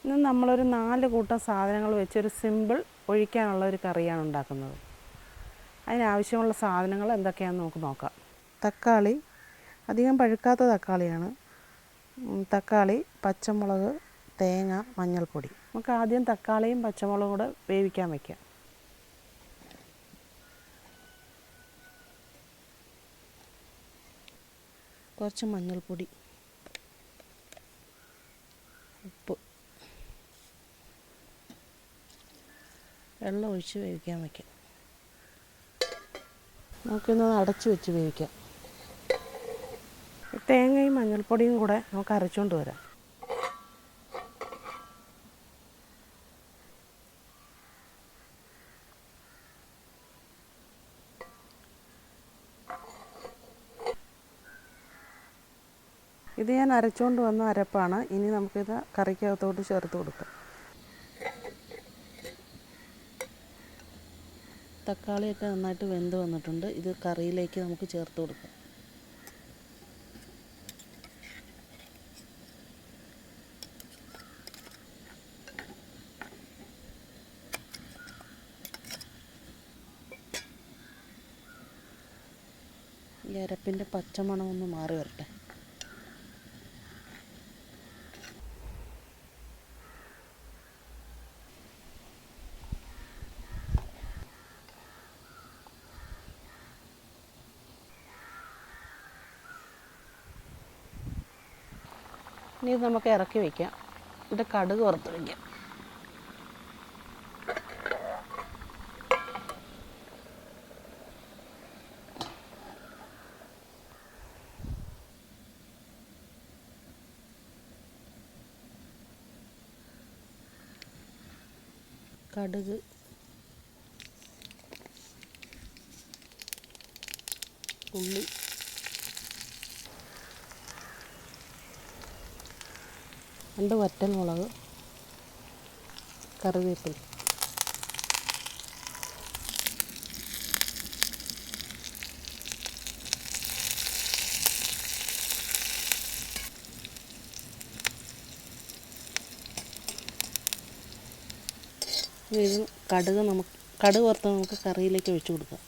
ഇന്ന് നമ്മളൊരു 4 കൂട്ടം സാധനങ്ങൾ വെച്ചൊരു സിമ്പിൾ ഒഴിക്കാനുള്ള ഒരു കറിയാണ് ഉണ്ടാക്കുന്നത്. അതിനാവശ്യമുള്ള സാധനങ്ങൾ എന്തൊക്കെയാണെന്ന് നമുക്ക് നോക്കാം. തക്കാളി, അധികം പഴുക്കാത്ത തക്കാളിയാണ്. തക്കാളി, പച്ചമുളക്, തേങ്ങ, മഞ്ഞൾപ്പൊടി. നമുക്ക് ആദ്യം തക്കാളിയും പച്ചമുളകും കൂടെ വേവിക്കാൻ വയ്ക്കാം. കുറച്ച് മഞ്ഞൾപ്പൊടി, ഉപ്പ്, വെള്ളം ഒഴിച്ച് വേവിക്കാൻ വയ്ക്കാം. നമുക്കിന്ന് അടച്ചു വെച്ച് വേവിക്കാം. തേങ്ങയും മഞ്ഞൾപ്പൊടിയും കൂടെ നമുക്ക് അരച്ചുകൊണ്ട് വരാം. ഇത് ഞാൻ അരച്ചുകൊണ്ട് വന്ന അരപ്പാണ്. ഇനി നമുക്കിത് കറിക്കകത്തോട്ട് ചേർത്ത് കൊടുക്കാം. തക്കാളിയൊക്കെ നന്നായിട്ട് വെന്ത് വന്നിട്ടുണ്ട്. ഇത് കറിയിലേക്ക് നമുക്ക് ചേർത്ത് കൊടുക്കാം. ഈ അരപ്പിൻ്റെ പച്ചമണം ഒന്ന് മാറി വരട്ടെ. ഇനി ഇത് നമുക്ക് ഇറക്കി വയ്ക്കാം. ഇത് കടുക് വറുത്ത് വയ്ക്കാം. കടുക്, ഉള്ളി, രണ്ട് വറ്റൽമുളക്, കറിവേപ്പില. ഇത് കടുക് വറുത്ത് നമുക്ക് കറിയിലേക്ക് ഒഴിച്ചു കൊടുക്കാം.